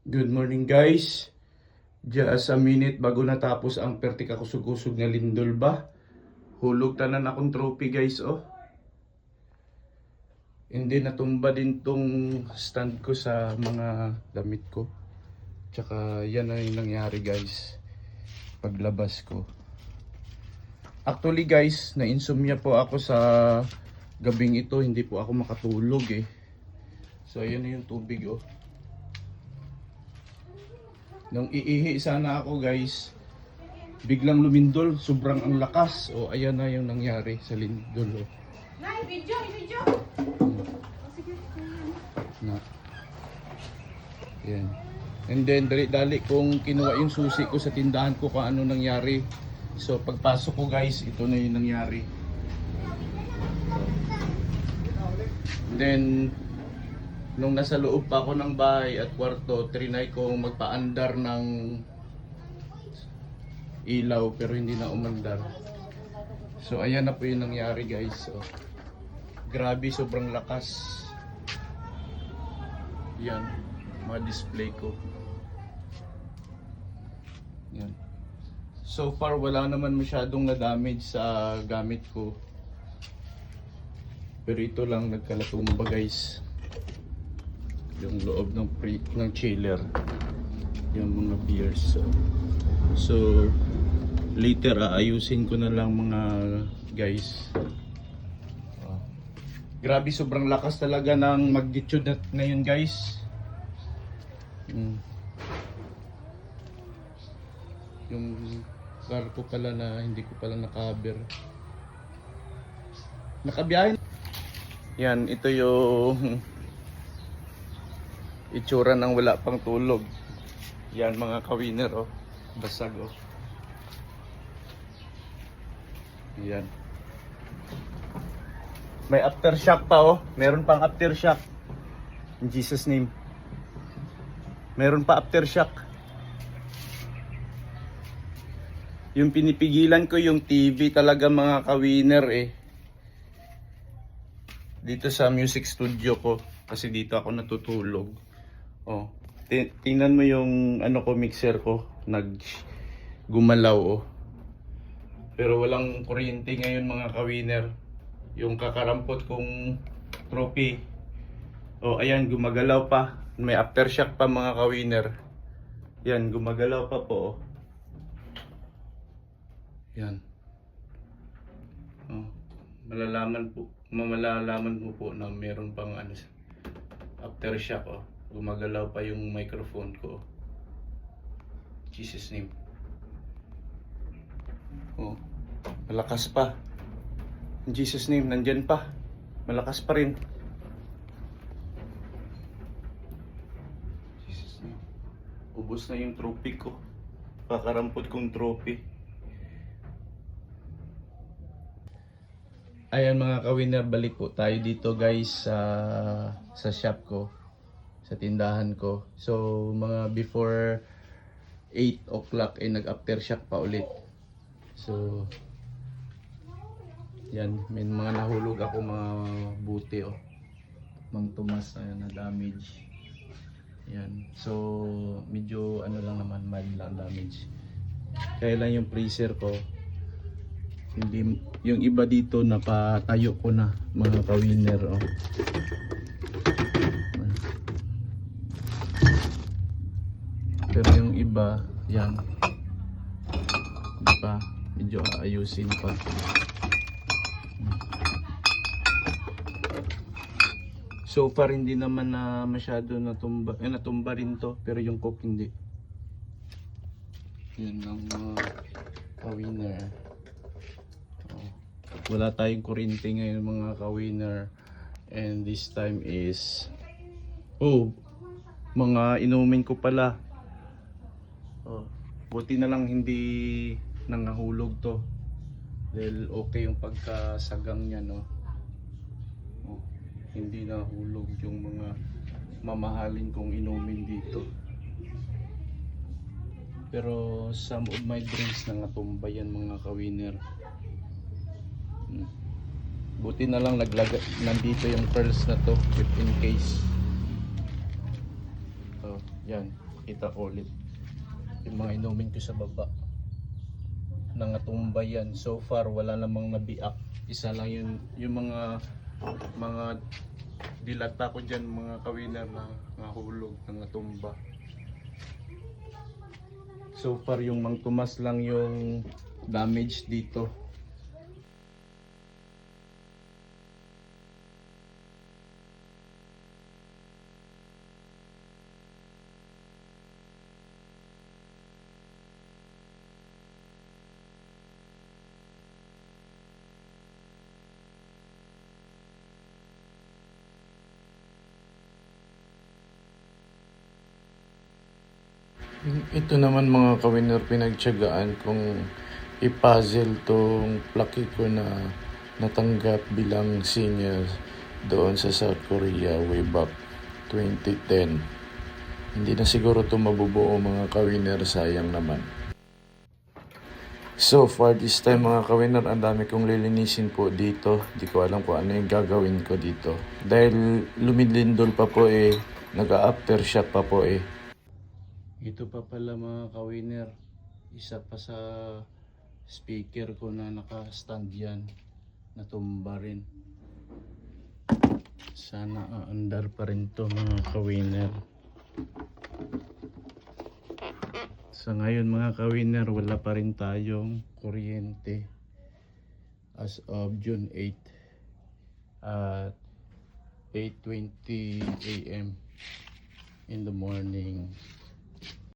Good morning guys. Just a minute bago natapos ang pertika kusog-kusog na lindol ba. Hulog tanan akong trophy guys oh. Hindi natumba din tong stand ko sa mga damit ko. Tsaka yan na yung nangyari guys. Paglabas ko. Actually guys, na-insomnia po ako sa gabing ito. Hindi po ako makatulog eh. So ayan na yung tubig oh. Nung iihi sana ako guys, biglang lumindol, sobrang ang lakas. O ayan na yung nangyari sa lindol. O. Nay, video. Na. Yan. And then dali-dali kong kinuha yung susi ko sa tindahan ko kung ano nangyari. So pagpasok ko guys, ito na yung nangyari. Then nung nasa loob pa ako ng bahay at kwarto, trinay kong magpaandar ng ilaw pero hindi na umandar. So ayan na po yung nangyari guys. So, grabe, sobrang lakas. Yan, mga display ko. Yan. So far wala naman masyadong na-damage sa gamit ko. Pero ito lang nagkalatumba guys. Yung loob ng chiller, yung mga beers. So later aayusin ko na lang mga guys. Grabe, sobrang lakas talaga ng magnitude na ngayon guys. Yung car ko pala na hindi ko pala nakaber. Nakabiyahin. Yan, ito yung itsura ng wala pang tulog. Yan mga kawiner oh. Basag oh. Yan. May aftershock pa oh. Meron pang aftershock. In Jesus name. Meron pa aftershock. Yung pinipigilan ko yung TV talaga mga kawiner eh. Dito sa music studio ko. Kasi dito ako natutulog. Oh, tingnan mo yung ano ko, mixer ko, gumalaw oh. Pero walang kuryente ngayon mga kawiner. Yung kakarampot kong trophy. Oh, ayan, gumagalaw pa. May aftershock pa mga kawiner. Yan, gumagalaw pa po oh. Yan. Oh, malalaman mo po na meron pang ano, aftershock oh. Gumagalaw pa yung microphone ko. Jesus name. Oh, malakas pa. In Jesus name, nandyan pa. Malakas pa rin. Jesus name. Ubos na yung trophy ko. Kakarampot kong trophy. Ayan mga kawiner, balik po tayo dito guys sa shop ko. Sa tindahan ko. So mga before 8 o'clock ay nag-aftershock pa ulit. So yan, may mga nahulog ako mga buti oh. Mang tumas na damage. Yan. So medyo ano lang naman, mild lang damage. Kaya lang yung freezer ko hindi, yung iba dito napatayo ko na mga kawiner oh. Pero yung iba, yan. Di pa, medyo ayusin pa. So far hindi naman na masyado natumba. Natumba rin to, pero yung coke hindi. Yan ang mga kawiner. Oh. Wala tayong kuryente ngayon mga kawiner. And this time is mga inumin ko pala. Oh, buti na lang hindi nangahulog to. Dahil okay yung pagkasagang niya no. Oh, hindi nahulog yung mga mamahalin kong inumin dito. Pero some of my drinks nangatumba yan mga kawiner. Buti na lang nandito yung pearls na to, if in case. Oh, yan. Pakita ko ulit yung mga inumin ko sa baba. Nangatumba yan. So far wala namang nabiak. Isa lang yung mga dilata ko dyan, mga kawiner na nahulog, nangatumba. So far yung Mang Tomas lang yung damage dito. Ito naman mga kawiner, pinagtiyagaan kung i-puzzle tong plaki ko na natanggap bilang senior doon sa South Korea way back 2010. Hindi na siguro ito mabubuo mga kawiner, sayang naman. So far this time mga kawiner, ang dami kong lilinisin po dito. Di ko alam kung ano yung gagawin ko dito. Dahil lumilindol pa po nag-aftershock pa po Ito pa pala mga kawiner, isa pa sa speaker ko na naka-stand yan, natumba rin. Sana aandar pa rin to mga kawiner. Sa ngayon mga kawiner, wala pa rin tayong kuryente as of June 8 at 8:20 AM in the morning.